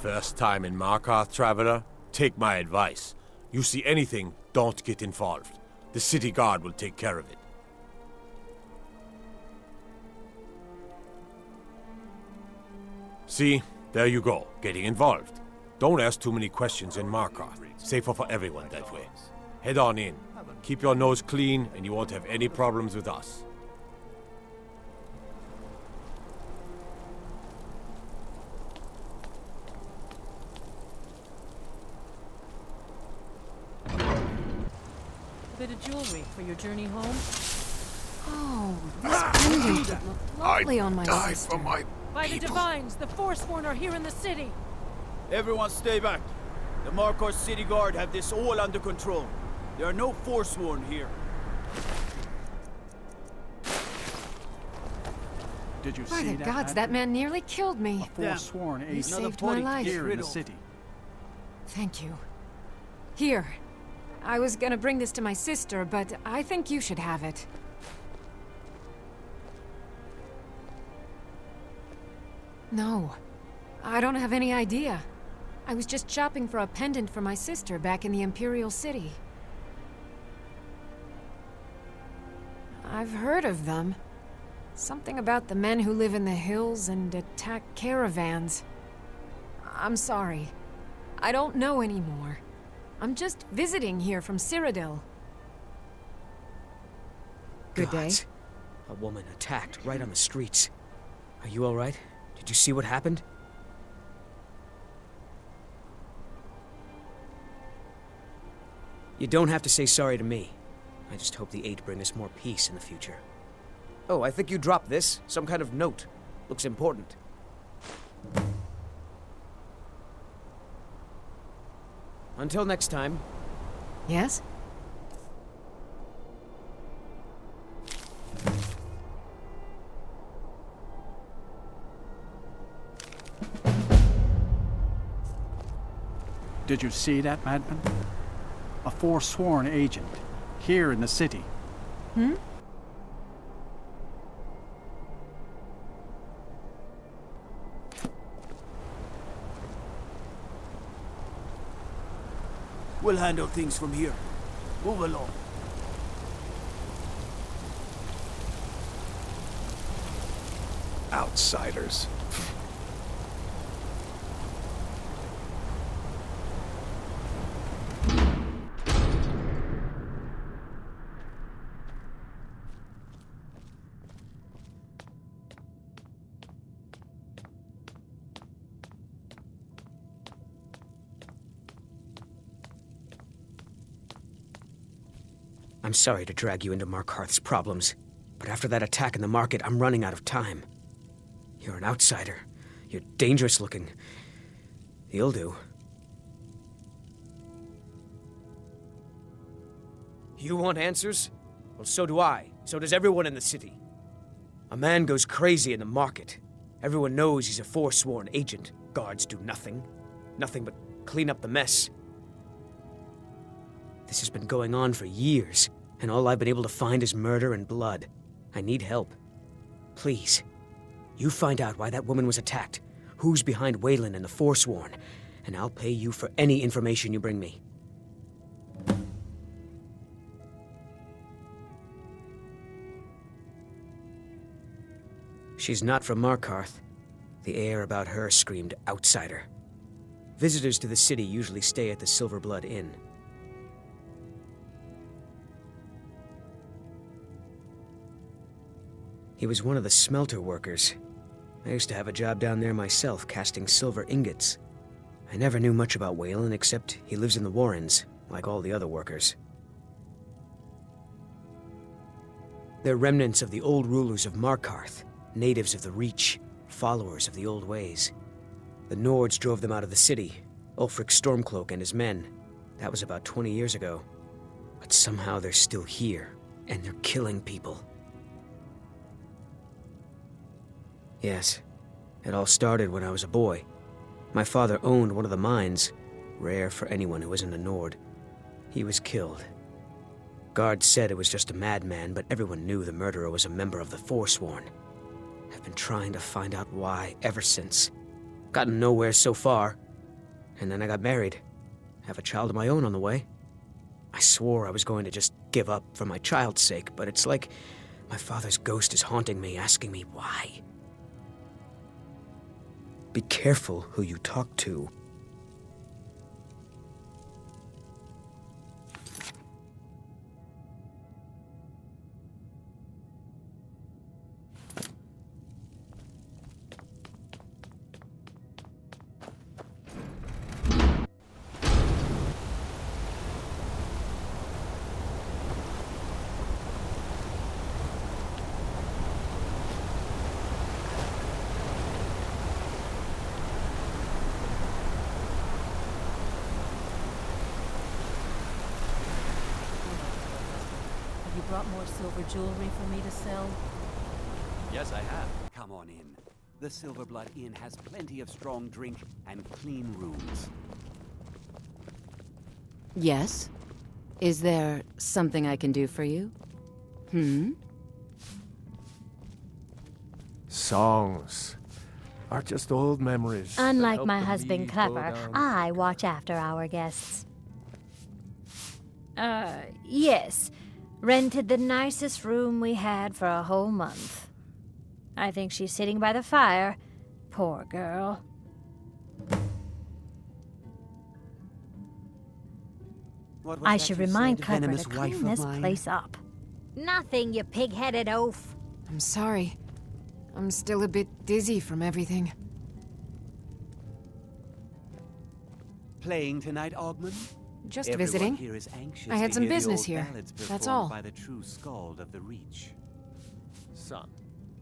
First time in Markarth, traveler? Take my advice. You see anything, don't get involved. The city guard will take care of it. See? There you go, getting involved. Don't ask too many questions in Markarth. Safer for everyone that way. Head on in. Keep your nose clean, and you won't have any problems with us. A bit of jewelry for your journey home? Oh, this pendant would look lovely on my sister. By the Divines, the Forsworn are here in the city! Everyone stay back. The Markarth City Guard have this all under control. There are no Forsworn here. Did you By see the that? gods, that man nearly killed me. A Forsworn He agent saved my life. here in the city. Thank you. Here. I was gonna bring this to my sister, but I think you should have it. No. I don't have any idea. I was just shopping for a pendant for my sister back in the Imperial City. I've heard of them. Something about the men who live in the hills and attack caravans. I'm sorry. I don't know anymore. I'm just visiting here from Cyrodiil. Good day. Gods. A woman attacked right on the streets. Are you all right? Did you see what happened? You don't have to say sorry to me. I just hope the aid bring us more peace in the future. Oh, I think you dropped this. Some kind of note. Looks important. Until next time. Yes? Did you see that, madman? A Forsworn agent, here in the city. Hmm? We'll handle things from here. Move along. Outsiders. I'm sorry to drag you into Markarth's problems, but after that attack in the market, I'm running out of time. You're an outsider. You're dangerous looking. You'll do. You want answers? Well, so do I. So does everyone in the city. A man goes crazy in the market. Everyone knows he's a Forsworn agent. Guards do nothing. Nothing but clean up the mess. This has been going on for years, and all I've been able to find is murder and blood. I need help. Please, you find out why that woman was attacked, who's behind Waylon and the Forsworn, and I'll pay you for any information you bring me. She's not from Markarth. The air about her screamed outsider. Visitors to the city usually stay at the Silver Blood Inn. He was one of the smelter workers. I used to have a job down there myself, casting silver ingots. I never knew much about Waylon, except he lives in the Warrens, like all the other workers. They're remnants of the old rulers of Markarth, natives of the Reach, followers of the old ways. The Nords drove them out of the city, Ulfric Stormcloak and his men. That was about 20 years ago. But somehow they're still here, and they're killing people. Yes, it all started when I was a boy. My father owned one of the mines, rare for anyone who isn't a Nord. He was killed. Guards said it was just a madman, but everyone knew the murderer was a member of the Forsworn. I've been trying to find out why ever since. Gotten nowhere so far, And then I got married. Have a child of my own on the way. I swore I was going to just give up for my child's sake, but it's like my father's ghost is haunting me, asking me why. Be careful who you talk to. Have you brought more silver jewelry for me to sell? Yes, I have. Come on in. The Silverblood Inn has plenty of strong drink and clean rooms. Yes? Is there something I can do for you? Songs are just old memories. that Unlike help my the husband mead go Clever, down. I watch after our guests. Yes. Rented the nicest room we had for a whole month. I think she's sitting by the fire. Poor girl. What was I that should you remind said, Clever venomous to wife clean of this mine? place up. Nothing, you pig-headed oaf. I'm sorry. I'm still a bit dizzy from everything. Playing tonight, Ogman? Just Everyone visiting. here is anxious I had to some hear the business old here. ballads That's performed all. by the true skald of the Reach. Son,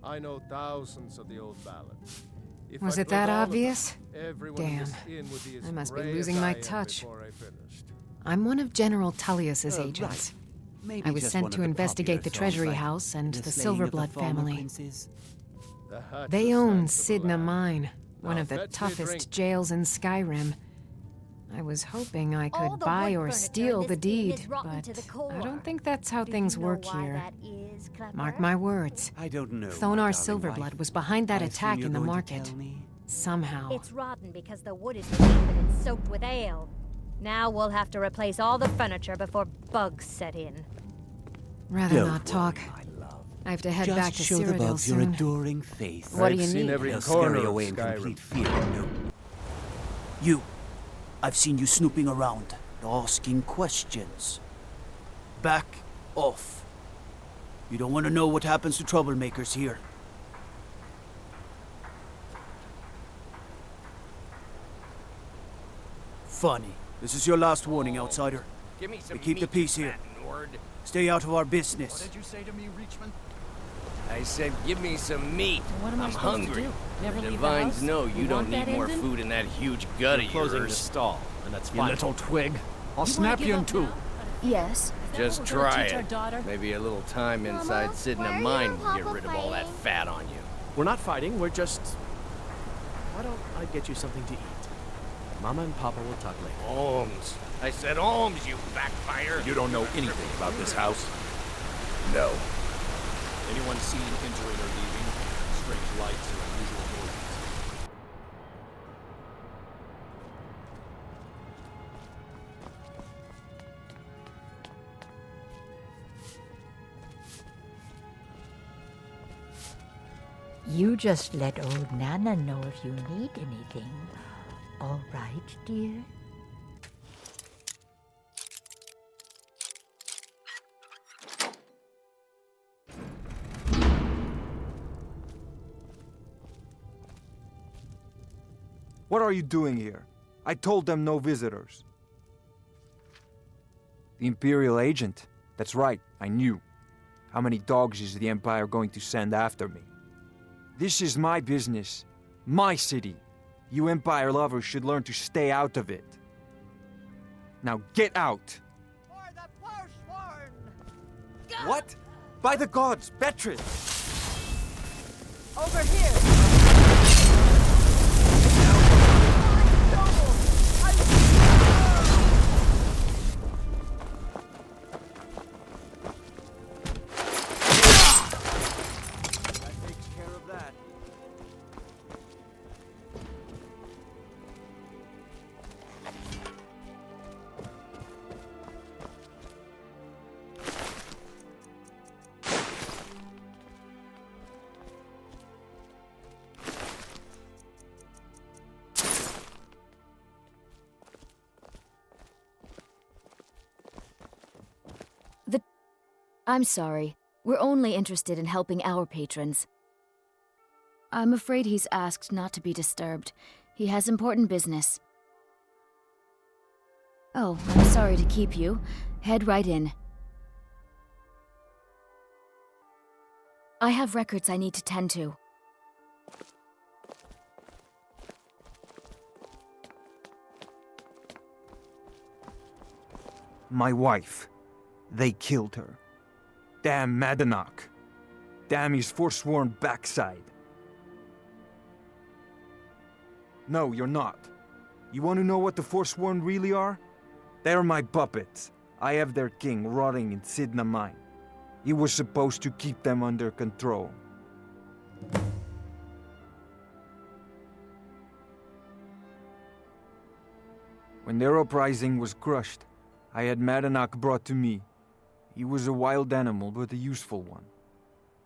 I know thousands of the old ballads. If Was I it played that all of them, obvious? everyone in this Damn. inn would be as I must be grey losing as my I am touch. before I finished. I'm one of General Tullius's Right. agents. Maybe I was just sent one to of the investigate popular the Treasury songs like House and the Slaying of the Silverblood Fallen family. Princes. The hut They was own sensible, Sidna lad. Mine, one Now of the fetch me a toughest drink. jails in Skyrim. I was hoping I All could the buy wood or furniture steal in the this inn deed, is rotten to the but core. I don't think that's how Do things you know work why here. that is, Clever? Mark my words. I don't know. my Thonar darling Silverblood wife. was behind that I assume attack you're in the going to market. tell me? Somehow. It's rotten because the wood is cheap and it's soaked with ale. Now we'll have to replace all the furniture before bugs set in. Rather Don't not talk. worry, my love. I have to head Just back to show the Cyrodiil bugs your soon. adoring faith. What do I've you seen need? every They'll corner scurry of away in Skyrim. complete fear. No. You. I've seen you snooping around, asking questions. Back off. You don't want to know what happens to troublemakers here. Funny. This is your last warning, outsider. Give me some We keep the meat, peace here. fat Nord. Stay out of our business. What did you say to me, Reachman? I said, give me some meat. What am I I'm supposed to hungry. do? Never The leave the Divines house? know You you don't want need that more ending? food in that huge gut of Closing the yours. stall, and that's You fine. little twig. I'll You snap wanna you give in up two. now? Yes. Is that Just what we're gonna try teach our it. daughter? Maybe a little time inside Mama, sitting why a are mine you and will get Papa rid of all that fighting? fat on you. We're not fighting, we're just... Why don't I get you something to eat? Mama and Papa will talk later. Holmes. I said Holmes, you backfire. You don't know anything about this house? No. Anyone seen entering or leaving? Strange lights or unusual noises? You just let old Nana know if you need anything. All right, dear? What are you doing here? I told them no visitors. The Imperial agent? That's right, I knew. How many dogs is the Empire going to send after me? This is my business. My city. You Empire lovers should learn to stay out of it. Now get out! For the Forsworn! What? By the gods, Beatrice! Over here! That takes care of that. I'm sorry. We're only interested in helping our patrons. I'm afraid he's asked not to be disturbed. He has important business. Oh, I'm sorry to keep you. Head right in. I have records I need to tend to. My wife. They killed her. Damn Madanach. Damn his forsworn backside. No, you're not. You want to know what the Forsworn really are? They're my puppets. I have their king rotting in Sidna Mine. He was supposed to keep them under control. When their uprising was crushed, I had Madanach brought to me. He was a wild animal, but a useful one.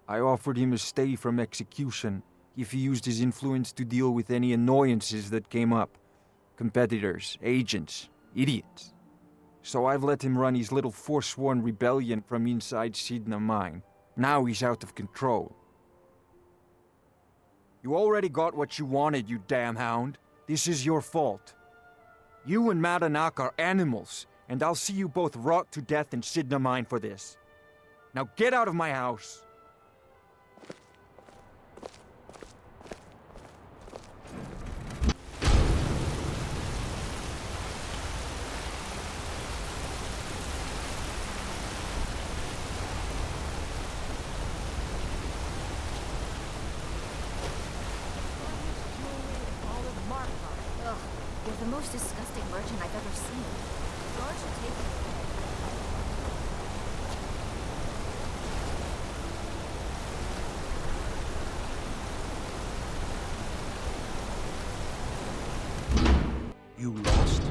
I offered him a stay from execution if he used his influence to deal with any annoyances that came up. Competitors, agents, idiots. So I've let him run his little forsworn rebellion from inside Sidna Mine. Now he's out of control. You already got what you wanted, you damn hound. This is your fault. You and Madanach are animals, and I'll see you both rot to death in Sidna Mine for this. Now get out of my house! You're the most disgusting merchant I've ever seen. Guards should take You lost.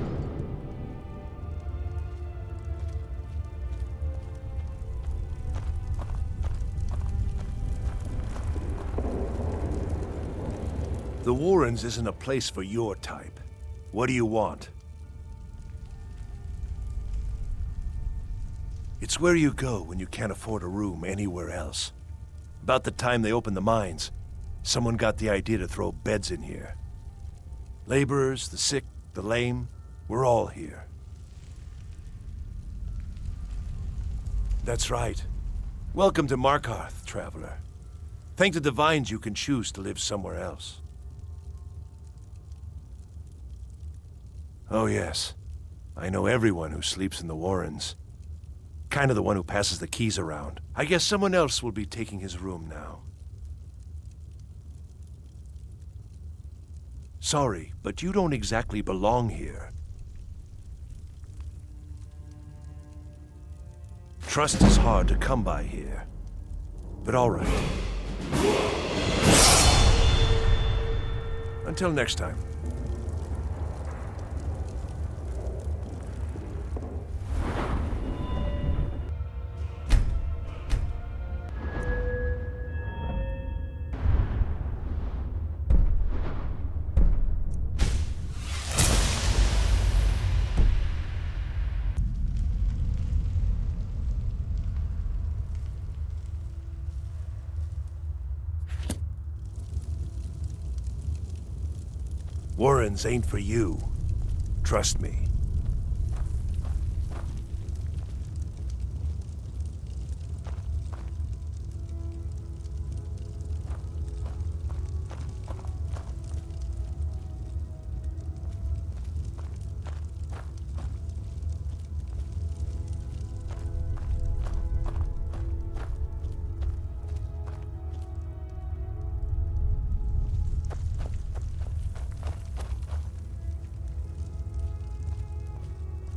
The Warrens isn't a place for your type. What do you want? It's where you go when you can't afford a room anywhere else. About the time they opened the mines, someone got the idea to throw beds in here. Laborers, the sick, the lame, we're all here. That's right. Welcome to Markarth, traveler. Thank the Divines you can choose to live somewhere else. Oh yes, I know everyone who sleeps in the Warrens. Kind of the one who passes the keys around. I guess someone else will be taking his room now. Sorry, but you don't exactly belong here. Trust is hard to come by here. But all right. Until next time. Warrens ain't for you. Trust me.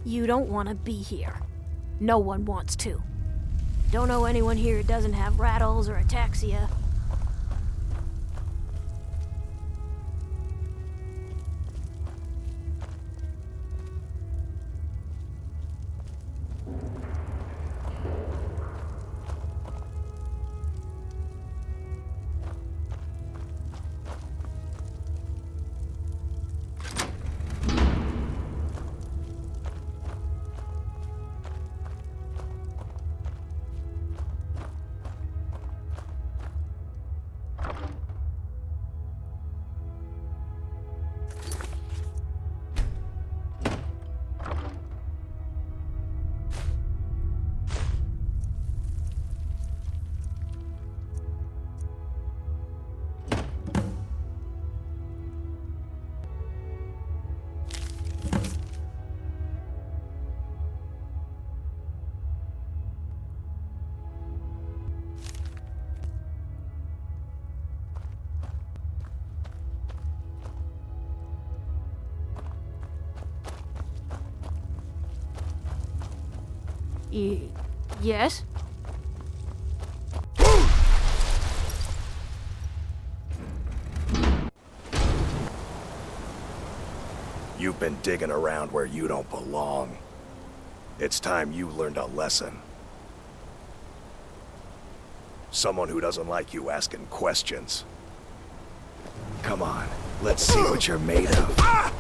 You don't want to be here. No one wants to. Don't know anyone here who doesn't have rattles or ataxia. Yes? You've been digging around where you don't belong. It's time you learned a lesson. Someone who doesn't like you asking questions. Come on, let's see what you're made of.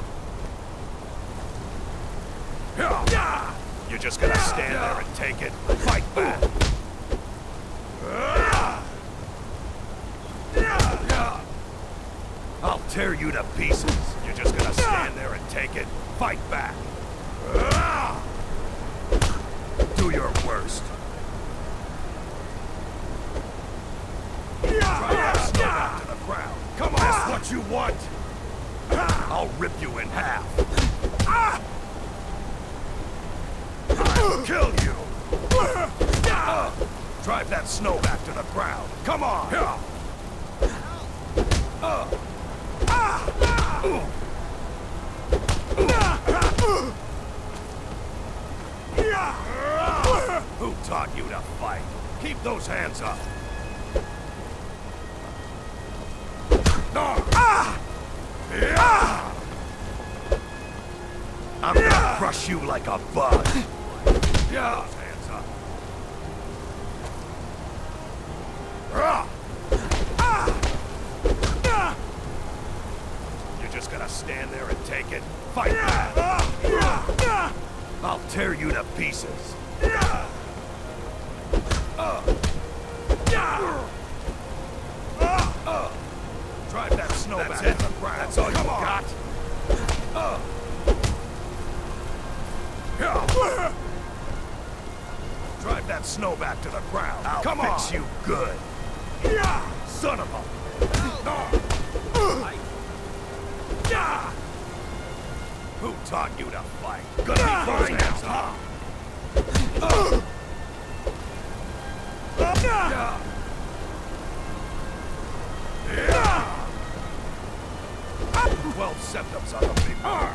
You're just gonna stand there and take it? Fight back! I'll tear you to pieces. You're just gonna stand there and take it? Fight back! Do your worst. Try that snow back to the ground. Come on! That's what you want? I'll rip you in half. I'll kill you! Drive that snow back to the ground. Come on! Who taught you to fight? Keep those hands up. I'm gonna crush you like a bug. Yeah. Hands up. You're just gonna stand there and take it? Fight back! I'll tear you to pieces. Drive that snow back to the ground. That's all you got? Drive that snow back to the ground. I'll fix you good. Son of a... Who taught you to fight? Gonna be fine now, huh? 12 symptoms on the big arm.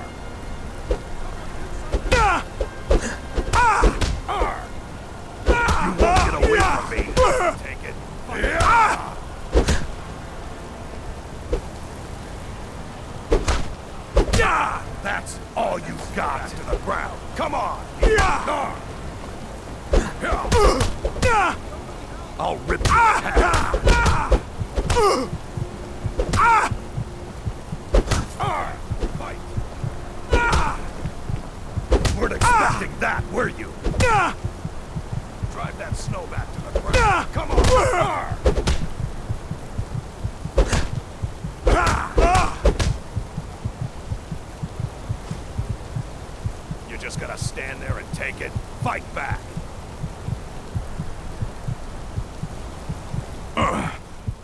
You won't get away from me. Take it. That's all you've got. To the ground. Come on. I'll rip you in half. Fight. Weren't expecting that, were you? Drive that snow back to the ground. Come on. You're just gonna stand there and take it? Fight back.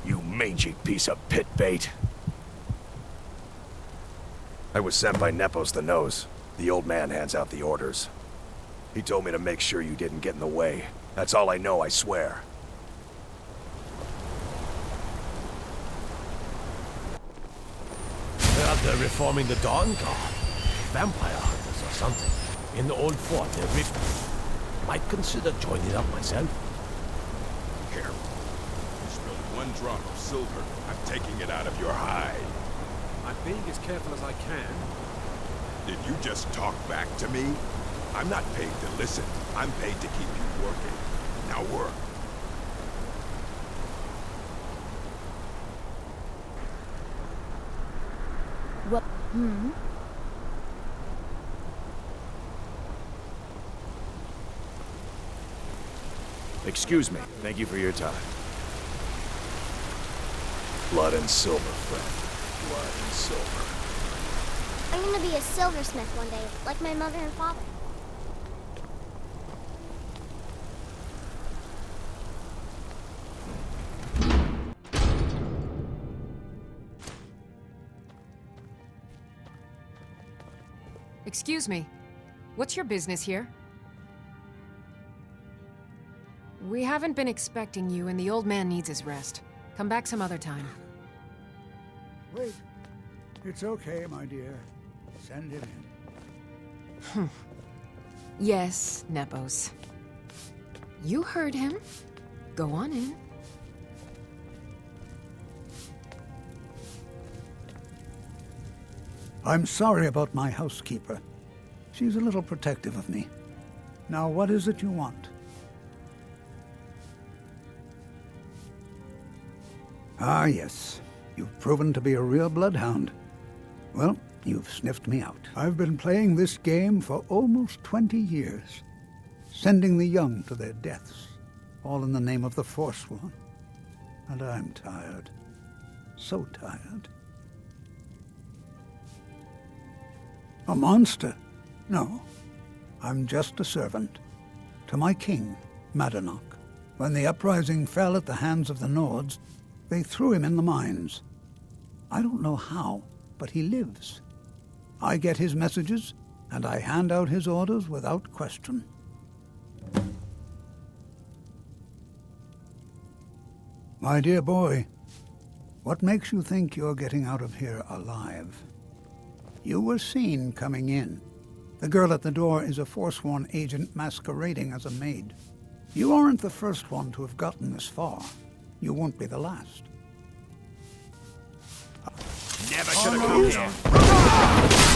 You mangy piece of pit bait. I was sent by Nepos the Nose. The old man hands out the orders. He told me to make sure you didn't get in the way. That's all I know, I swear. They're reforming the Dawn Guard. Vampire hunters or something. In the old fort near Rift. Might consider joining up myself. Careful. You spill one drop of silver, I'm taking it out of your hide. I'm being as careful as I can. Did you just talk back to me? I'm not paid to listen. I'm paid to keep you working. Now work. What? Excuse me. Thank you for your time. Blood and silver, friend. Blood and silver. I'm gonna be a silversmith one day, like my mother and father. Excuse me. What's your business here? We haven't been expecting you, and the old man needs his rest. Come back some other time. Wait. It's okay, my dear. Send him in. Yes, Nepos. You heard him. Go on in. I'm sorry about my housekeeper. She's a little protective of me. Now, what is it you want? Ah, yes. You've proven to be a real bloodhound. Well, you've sniffed me out. I've been playing this game for almost 20 years, sending the young to their deaths, all in the name of the Forsworn. And I'm tired. So tired. A monster? No. I'm just a servant. To my king, Madanok. When the uprising fell at the hands of the Nords, they threw him in the mines. I don't know how, but he lives. I get his messages, and I hand out his orders without question. My dear boy, what makes you think you're getting out of here alive? You were seen coming in. The girl at the door is a Forsworn agent masquerading as a maid. You aren't the first one to have gotten this far. You won't be the last. Never should have come here.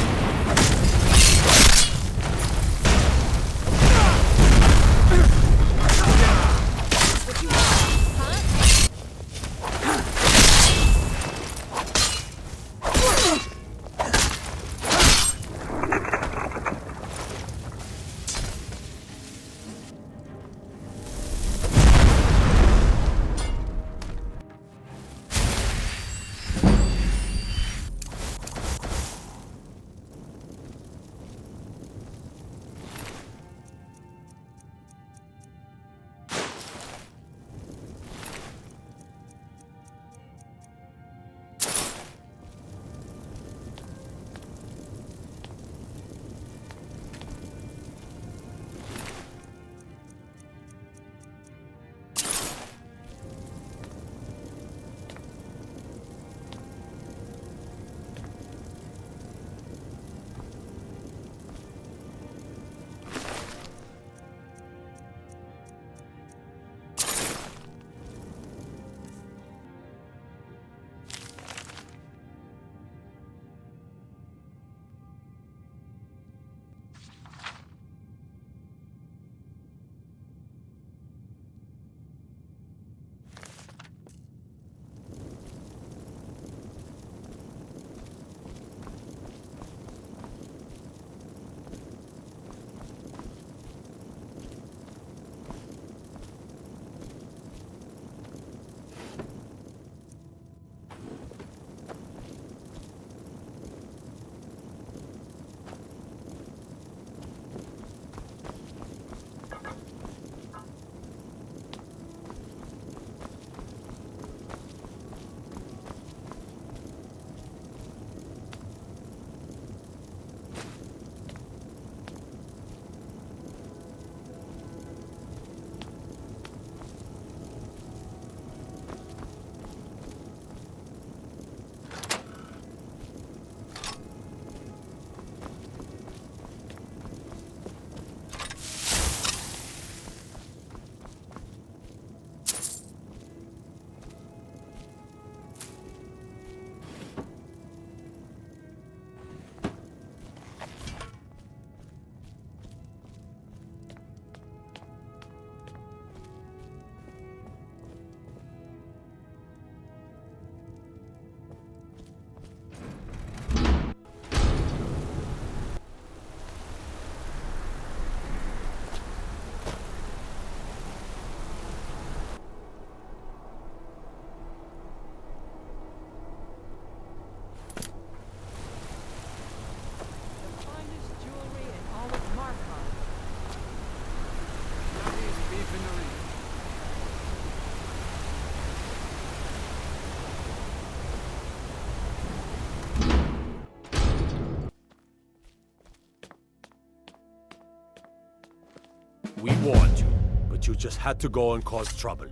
We warned you, but you just had to go and cause trouble.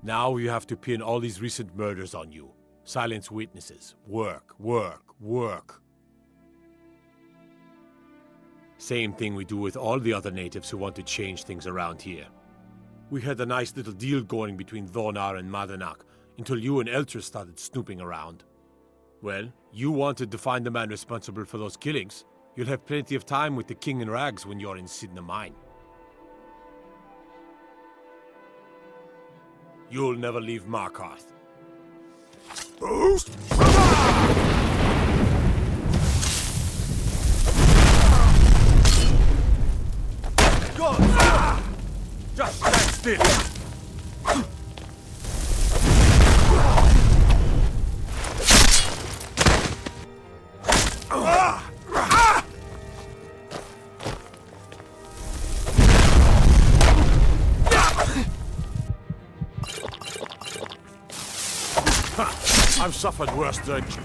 Now we have to pin all these recent murders on you. Silence witnesses. Work, work, work. Same thing we do with all the other natives who want to change things around here. We had a nice little deal going between Thonar and Madanak, until you and Elter started snooping around. Well, you wanted to find the man responsible for those killings. You'll have plenty of time with the King in Rags when you're in Sidna Mine. You'll never leave Markarth. Just stand still! I've suffered worse than you.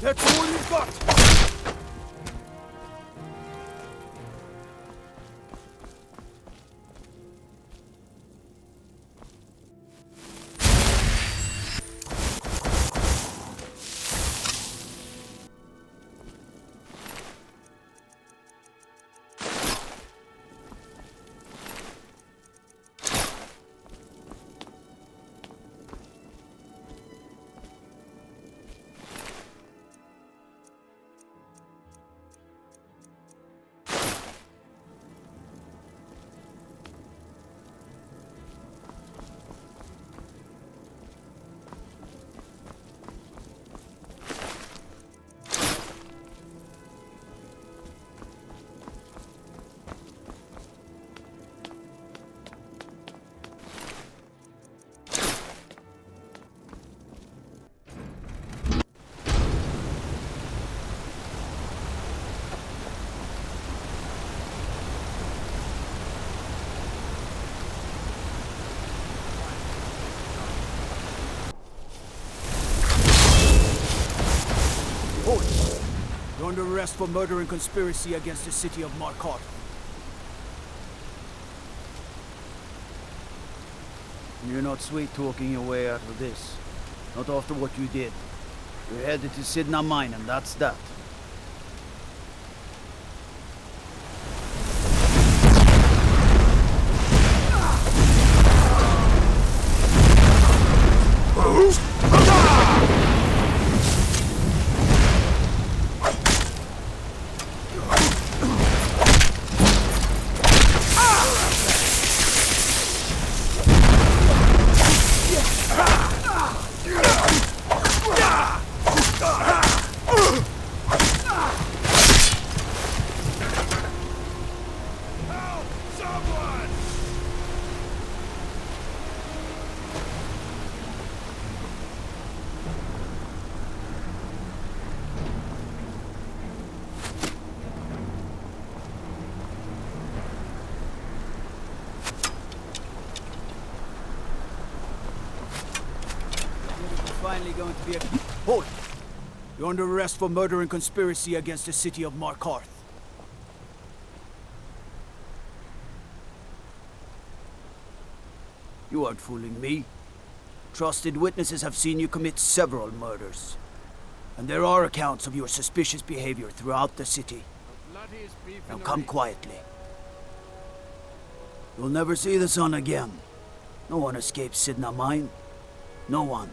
That's all you've got! You're under arrest for murder and conspiracy against the city of Markarth. You're not sweet-talking your way out of this. Not after what you did. You're headed to Sidna Mine, and that's that. Going to be a... Hold! You're under arrest for murder and conspiracy against the city of Markarth. You aren't fooling me. Trusted witnesses have seen you commit several murders. And there are accounts of your suspicious behavior throughout the city. Now come quietly. You'll never see the sun again. No one escapes Sidna Mine. No one.